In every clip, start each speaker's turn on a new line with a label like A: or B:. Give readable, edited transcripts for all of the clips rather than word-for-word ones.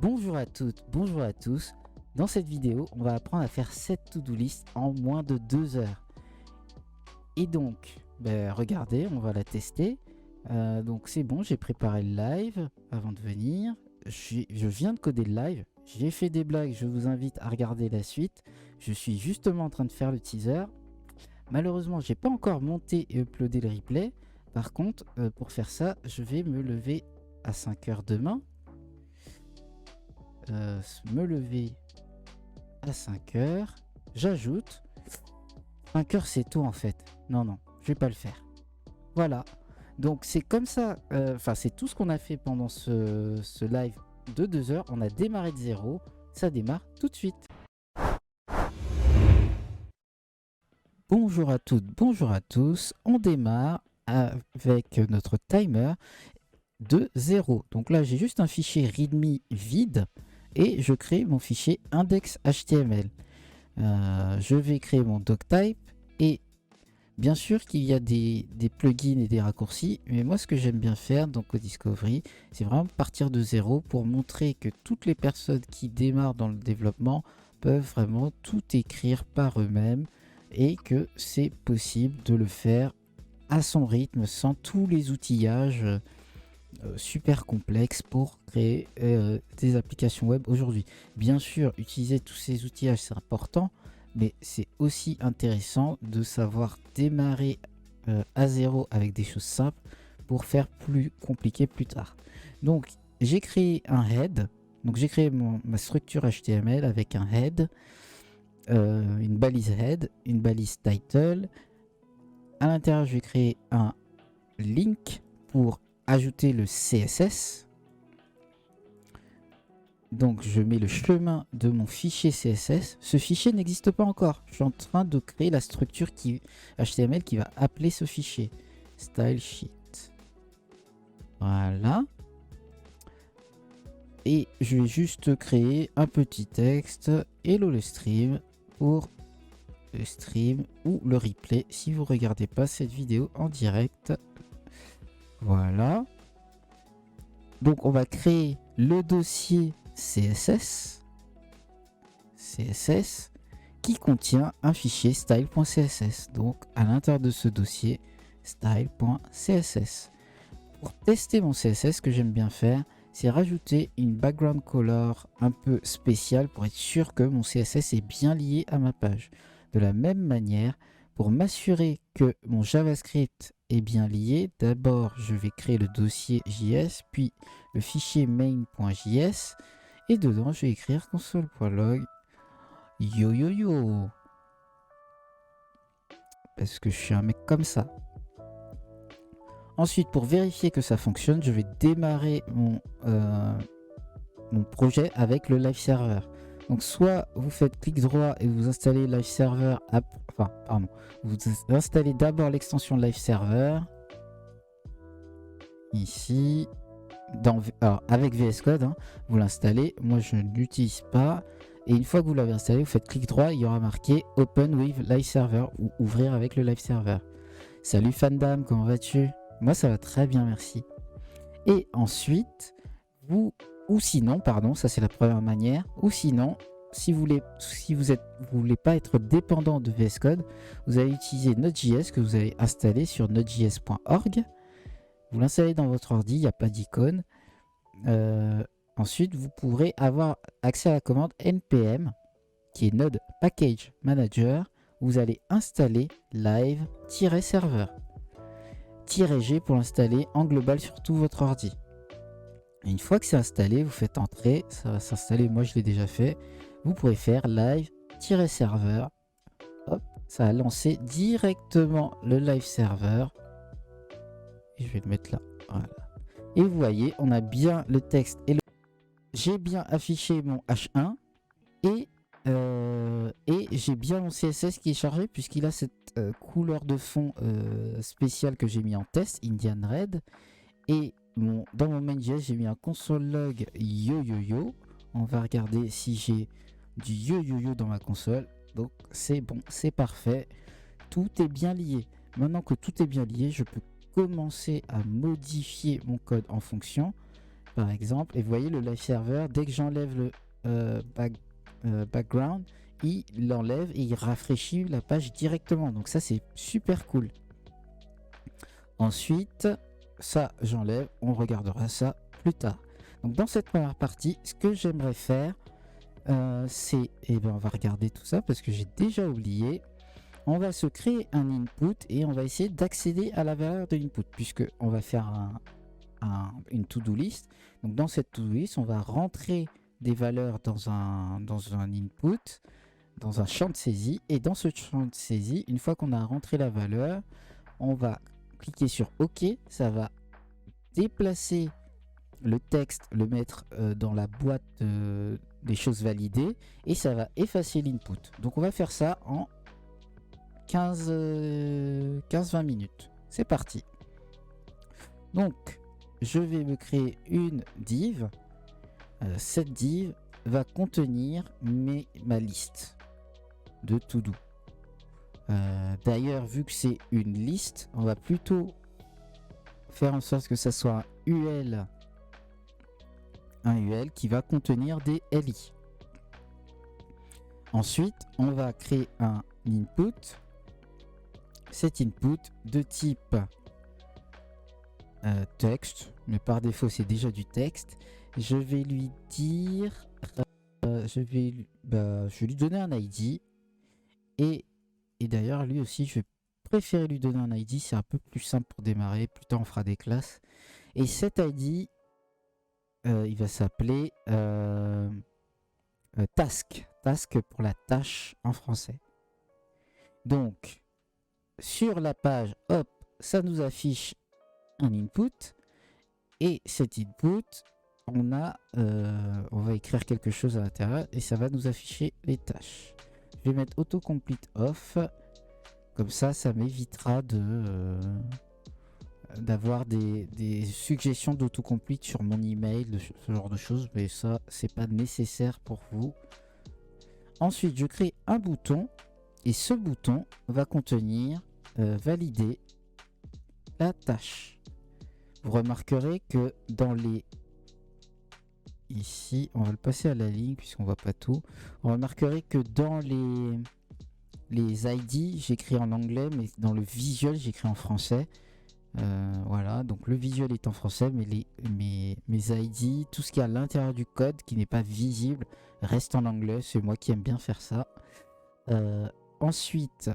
A: Bonjour à toutes, bonjour à tous. Dans cette vidéo, on va apprendre à faire cette to-do list en moins de 2 heures. Et donc, regardez, on va la tester. Donc c'est bon, j'ai préparé le live avant de venir. Je viens de coder le live. J'ai fait des blagues, je vous invite à regarder la suite. Je suis justement en train de faire le teaser. Malheureusement, j'ai pas encore monté et uploadé le replay. Par contre, pour faire ça, je vais me lever à 5 heures demain. Me lever à 5 heures. J'ajoute 5 heures, c'est tôt en fait. Non, je vais pas le faire. Voilà. Donc c'est comme ça. Enfin, c'est tout ce qu'on a fait pendant ce live de 2 heures. On a démarré de zéro. Ça démarre tout de suite. Bonjour à toutes, bonjour à tous. On démarre avec notre timer de 0. Donc là, j'ai juste un fichier readme vide et je crée mon fichier index.html. Je vais créer mon doctype et bien sûr qu'il y a des plugins et des raccourcis, mais moi ce que j'aime bien faire donc au Discovery, c'est vraiment partir de 0 pour montrer que toutes les personnes qui démarrent dans le développement peuvent vraiment tout écrire par eux-mêmes et que c'est possible de le faire à son rythme sans tous les outillages super complexes pour créer des applications web aujourd'hui. Bien sûr, utiliser tous ces outillages c'est important, mais c'est aussi intéressant de savoir démarrer à zéro avec des choses simples pour faire plus compliqué plus tard. Donc j'ai créé un head, donc j'ai créé ma structure HTML avec un head, une balise head, une balise title. À l'intérieur, je vais créer un link pour ajouter le CSS. Donc je mets le chemin de mon fichier CSS. Ce fichier n'existe pas encore. Je suis en train de créer la structure HTML qui va appeler ce fichier. Style sheet. Voilà. Et je vais juste créer un petit texte. Hello le stream pour le stream ou le replay si vous regardez pas cette vidéo en direct. Voilà. Donc on va créer le dossier CSS qui contient un fichier style.css. Donc à l'intérieur de ce dossier style.css. Pour tester mon CSS, ce que j'aime bien faire, c'est rajouter une background color un peu spéciale pour être sûr que mon CSS est bien lié à ma page. De la même manière, pour m'assurer que mon JavaScript est bien lié, d'abord je vais créer le dossier JS, puis le fichier main.js, et dedans je vais écrire console.log yo parce que je suis un mec comme ça. Ensuite, pour vérifier que ça fonctionne, je vais démarrer mon projet avec le live server. Donc soit vous faites clic droit et vous installez live server, vous installez d'abord l'extension live server ici avec VS Code, hein, vous l'installez. Moi je ne l'utilise pas. Et une fois que vous l'avez installé, vous faites clic droit, il y aura marqué Open with Live Server ou ouvrir avec le live server. Salut Fandam, comment vas-tu? Moi ça va très bien, merci. Et ensuite, ça c'est la première manière, ou sinon, si vous voulez pas être dépendant de VS Code, vous allez utiliser Node.js que vous avez installé sur nodejs.org. Vous l'installez dans votre ordi, il n'y a pas d'icône. Ensuite, vous pourrez avoir accès à la commande npm, qui est Node Package Manager. Vous allez installer live-server. -G pour l'installer en global sur tout votre ordi. Et une fois que c'est installé, vous faites entrer, ça va s'installer, moi je l'ai déjà fait. Vous pourrez faire live-server. Hop, ça a lancé directement le live server. Et je vais le mettre là. Voilà. Et vous voyez, on a bien le texte et j'ai bien affiché mon H1 et j'ai bien mon CSS qui est chargé puisqu'il a cette couleur de fond spéciale que j'ai mis en test, Indian Red. Et dans mon main.js, j'ai mis un console log yo. On va regarder si j'ai du yo dans ma console. Donc c'est bon, c'est parfait. Tout est bien lié. Maintenant que tout est bien lié, je peux commencer à modifier mon code en fonction. par exemple, et vous voyez le live server, dès que j'enlève le background, il l'enlève et il rafraîchit la page directement. Donc ça, c'est super cool. Ensuite, ça, j'enlève. On regardera ça plus tard. Donc dans cette première partie, ce que j'aimerais faire, c'est... Et bien, on va regarder tout ça parce que j'ai déjà oublié. On va se créer un input et on va essayer d'accéder à la valeur de l'input puisque on va faire une to-do list. Donc dans cette to-do list, on va rentrer des valeurs dans un input, dans un champ de saisie. Et dans ce champ de saisie, une fois qu'on a rentré la valeur, on va cliquer sur OK. Ça va déplacer le texte, le mettre dans la boîte des choses validées et ça va effacer l'input. Donc on va faire ça en 15-20 minutes. C'est parti. Donc je vais me créer une div. Cette div va contenir ma liste de to-do. D'ailleurs, vu que c'est une liste, on va plutôt faire en sorte que ça soit un UL qui va contenir des LI. Ensuite, on va créer un input. Cet input de type texte, mais par défaut c'est déjà du texte. Je vais lui dire, je vais lui donner un ID et d'ailleurs lui aussi je vais préférer lui donner un ID, c'est un peu plus simple pour démarrer, plus tard on fera des classes. Et cet ID il va s'appeler task pour la tâche en français. Donc sur la page, hop, ça nous affiche un input et cet input on va écrire quelque chose à l'intérieur et ça va nous afficher les tâches. Je vais mettre autocomplete off, comme ça m'évitera d'avoir des suggestions d'autocomplete sur mon email, ce genre de choses, mais ça c'est pas nécessaire pour vous. Ensuite je crée un bouton et ce bouton va contenir valider la tâche. Vous remarquerez que dans les... Ici, on va le passer à la ligne puisqu'on voit pas tout. Vous remarquerez que dans les ID, j'écris en anglais, mais dans le visuel, j'écris en français. Voilà, donc le visuel est en français, mais mes ID, tout ce qui est à l'intérieur du code qui n'est pas visible, reste en anglais. C'est moi qui aime bien faire ça. Ensuite,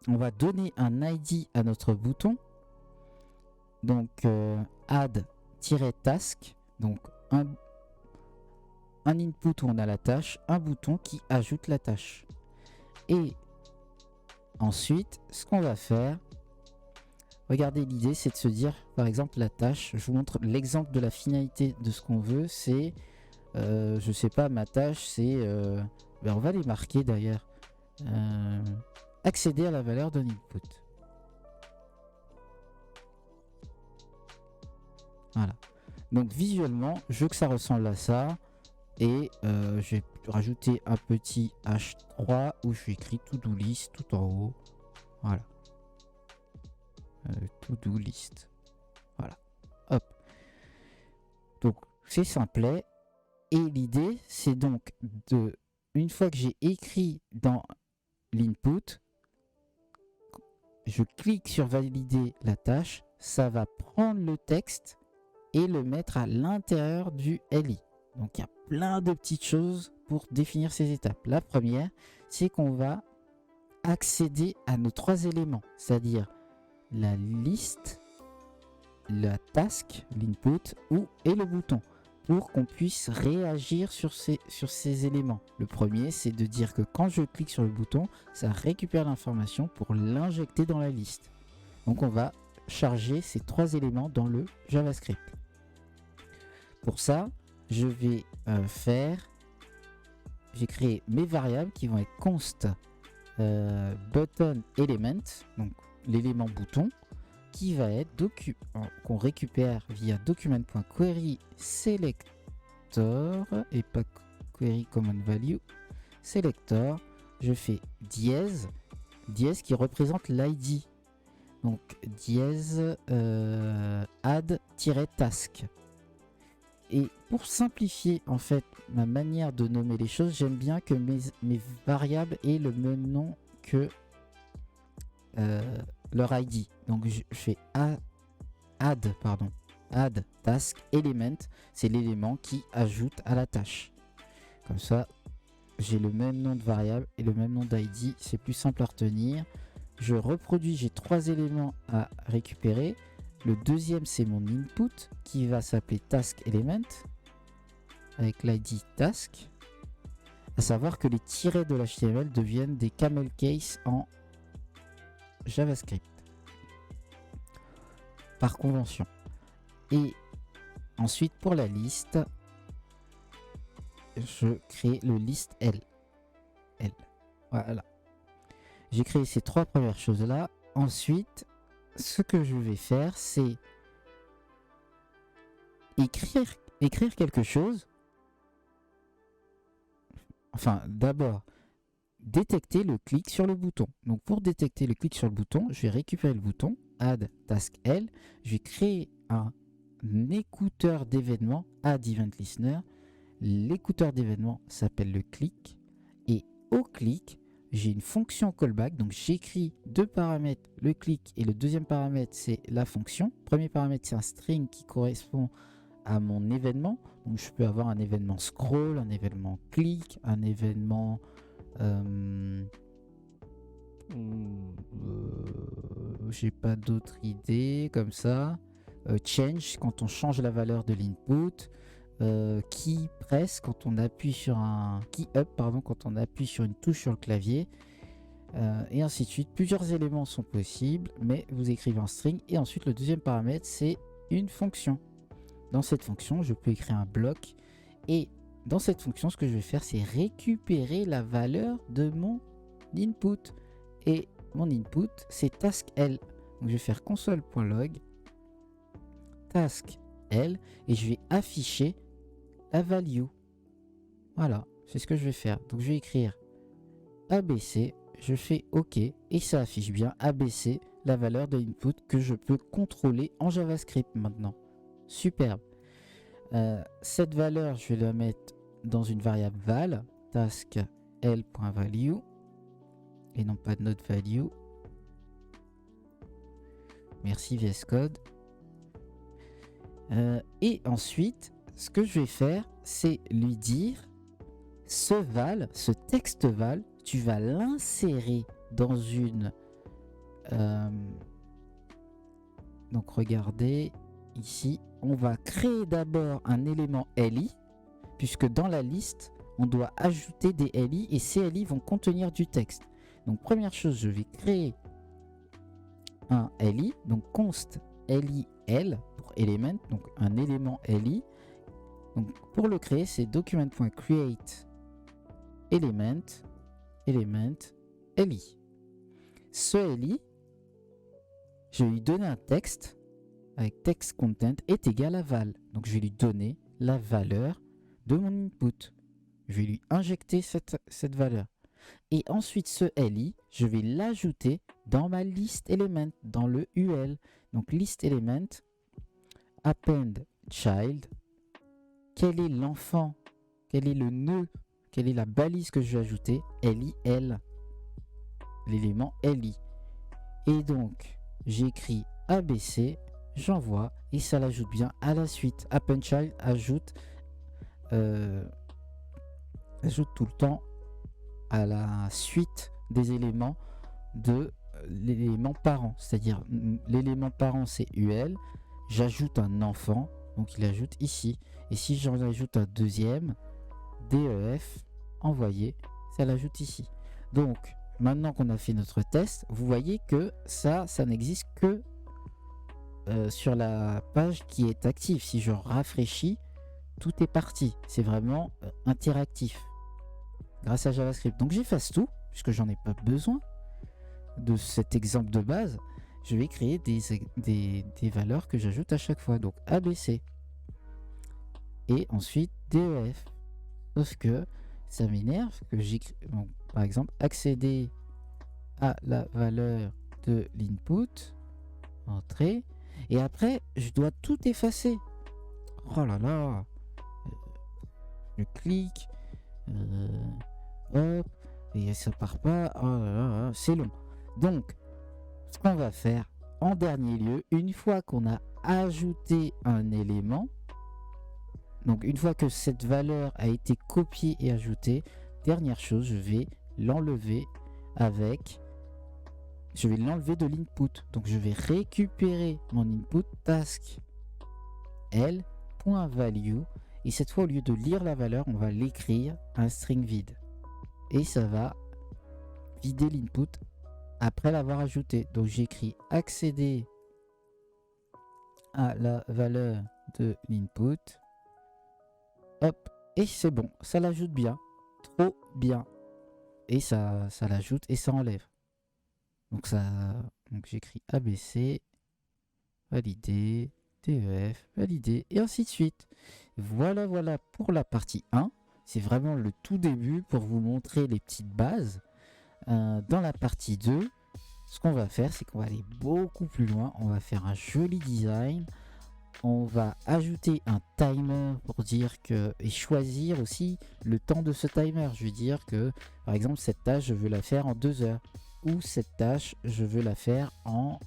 A: on va donner un ID à notre bouton. Donc, add-task. Donc, un input où on a la tâche, un bouton qui ajoute la tâche. Et ensuite, ce qu'on va faire, regardez, l'idée c'est de se dire, par exemple, la tâche, je vous montre l'exemple de la finalité de ce qu'on veut, c'est, je sais pas, ma tâche, c'est, on va les marquer d'ailleurs, accéder à la valeur d'un input. Voilà. Donc visuellement, je veux que ça ressemble à ça. Et je vais rajouter un petit H3 où je vais écrire to-do list tout en haut. Voilà. To-do list. Voilà. Hop. Donc c'est simplet. Et l'idée, c'est donc de, une fois que j'ai écrit dans l'input, je clique sur valider la tâche. Ça va prendre le texte et le mettre à l'intérieur du LI. Donc il y a plein de petites choses pour définir ces étapes. La première, c'est qu'on va accéder à nos trois éléments, c'est-à-dire la liste, la task, l'input et le bouton, pour qu'on puisse réagir sur ces éléments. Le premier, c'est de dire que quand je clique sur le bouton, ça récupère l'information pour l'injecter dans la liste. Donc on va charger ces trois éléments dans le JavaScript. Pour ça, je vais j'ai créé mes variables qui vont être const button element, donc l'élément bouton, qui va être qu'on récupère via document.query selector et pas query common value selector. Je fais dièse qui représente l'id, donc dièse add-task. Et pour simplifier en fait ma manière de nommer les choses, j'aime bien que mes variables aient le même nom que leur ID. Donc je fais add task element, c'est l'élément qui ajoute à la tâche. Comme ça, j'ai le même nom de variable et le même nom d'ID, c'est plus simple à retenir. Je reproduis, j'ai 3 éléments à récupérer. Le deuxième, c'est mon input qui va s'appeler task element avec l'ID task. À savoir que les tirets de l'HTML deviennent des camel case en JavaScript par convention. Et ensuite, pour la liste, je crée le list L. Voilà. J'ai créé ces 3 premières choses-là. Ensuite, ce que je vais faire, c'est écrire quelque chose. Enfin, d'abord, détecter le clic sur le bouton. Donc, pour détecter le clic sur le bouton, je vais récupérer le bouton, add task L. Je vais créer un écouteur d'événements, add event listener. L'écouteur d'événements s'appelle le clic. Et au clic, j'ai une fonction callback, donc j'écris 2 paramètres, le clic et le deuxième paramètre c'est la fonction. Premier paramètre c'est un string qui correspond à mon événement, donc je peux avoir un événement scroll, un événement clic, un événement j'ai pas d'autres idées comme ça, change quand on change la valeur de l'input, key press quand on appuie sur un key up quand on appuie sur une touche sur le clavier, et ainsi de suite. Plusieurs éléments sont possibles, mais vous écrivez un string et ensuite le deuxième paramètre c'est une fonction. Dans cette fonction je peux écrire un bloc et dans cette fonction ce que je vais faire c'est récupérer la valeur de mon input et mon input c'est task L. Donc je vais faire console.log task L et je vais afficher la value. Voilà, c'est ce que je vais faire. Donc je vais écrire ABC, je fais OK et ça affiche bien ABC, la valeur de input que je peux contrôler en JavaScript maintenant. Superbe. Cette valeur, je vais la mettre dans une variable val, task l.value et non pas notre value. Merci VS Code. Et ensuite, ce que je vais faire, c'est lui dire ce texte val, tu vas l'insérer dans une... donc regardez, ici, on va créer d'abord un élément LI, puisque dans la liste, on doit ajouter des LI et ces LI vont contenir du texte. Donc première chose, je vais créer un LI, donc const LIL pour element, donc un élément LI. Donc pour le créer, c'est document.create element LI. Ce LI, je vais lui donner un texte avec text content est égal à val. Donc je vais lui donner la valeur de mon input. Je vais lui injecter cette valeur. Et ensuite ce LI, je vais l'ajouter dans ma list element, dans le UL. Donc list element, append child, quel est l'enfant, quel est le nœud, quelle est la balise que je vais ajouter, LIL, l'élément LI. Et donc j'écris ABC, j'envoie et ça l'ajoute bien à la suite. Append child ajoute tout le temps à la suite des éléments de l'élément parent, c'est-à-dire l'élément parent c'est UL, j'ajoute un enfant, donc il ajoute ici, et si j'en ajoute un deuxième, DEF, envoyé, ça l'ajoute ici. Donc maintenant qu'on a fait notre test, vous voyez que ça n'existe que sur la page qui est active. Si je rafraîchis, tout est parti, c'est vraiment interactif grâce à JavaScript. Donc j'efface tout puisque j'en ai pas besoin de cet exemple de base. Je vais créer des valeurs que j'ajoute à chaque fois, donc ABC et ensuite DEF. Sauf que ça m'énerve que j'écris, par exemple, accéder à la valeur de l'input, entrée, et après je dois tout effacer. Oh là là, je clique, hop, et ça part pas. Oh là là, c'est long. Donc, ce qu'on va faire en dernier lieu, une fois qu'on a ajouté un élément, donc une fois que cette valeur a été copiée et ajoutée, dernière chose, je vais l'enlever de l'input. Donc je vais récupérer mon input task l.value et cette fois au lieu de lire la valeur, on va l'écrire un string vide. Et ça va vider l'input après l'avoir ajouté. Donc j'écris accéder à la valeur de l'input. Hop, et c'est bon, ça l'ajoute bien, trop bien. Et ça l'ajoute et ça enlève. Donc j'écris ABC, valider, DEF, valider, et ainsi de suite. Voilà pour la partie 1. C'est vraiment le tout début pour vous montrer les petites bases. Dans la partie 2, ce qu'on va faire, c'est qu'on va aller beaucoup plus loin. On va faire un joli design. On va ajouter un timer pour dire que, et choisir aussi le temps de ce timer. Je vais dire que, par exemple, cette tâche, je veux la faire en 2 heures. Ou cette tâche, je veux la faire en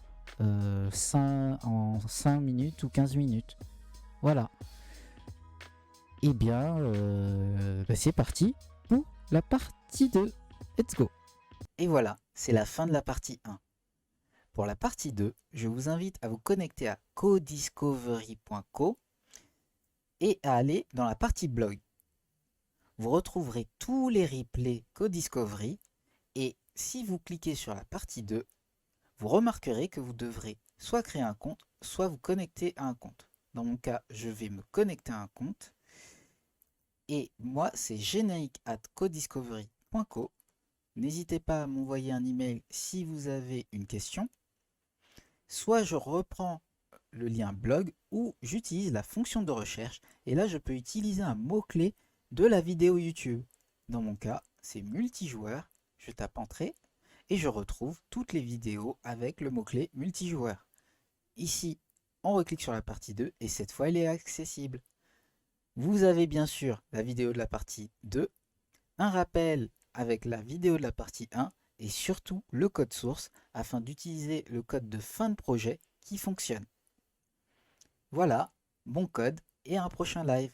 A: 5 minutes ou 15 minutes. Voilà. Et bien, c'est parti pour la partie 2. Let's go. Et voilà, c'est la fin de la partie 1. Pour la partie 2, je vous invite à vous connecter à codiscovery.co et à aller dans la partie blog. Vous retrouverez tous les replays Codiscovery et si vous cliquez sur la partie 2, vous remarquerez que vous devrez soit créer un compte, soit vous connecter à un compte. Dans mon cas, je vais me connecter à un compte. Et moi, c'est genaik@codiscovery.co. N'hésitez pas à m'envoyer un email si vous avez une question. Soit je reprends le lien blog ou j'utilise la fonction de recherche et là je peux utiliser un mot-clé de la vidéo YouTube. Dans mon cas, c'est multijoueur, je tape entrée et je retrouve toutes les vidéos avec le mot-clé multijoueur. Ici, on reclique sur la partie 2 et cette fois elle est accessible. Vous avez bien sûr la vidéo de la partie 2, un rappel avec la vidéo de la partie 1 et surtout le code source afin d'utiliser le code de fin de projet qui fonctionne. Voilà, bon code et à un prochain live.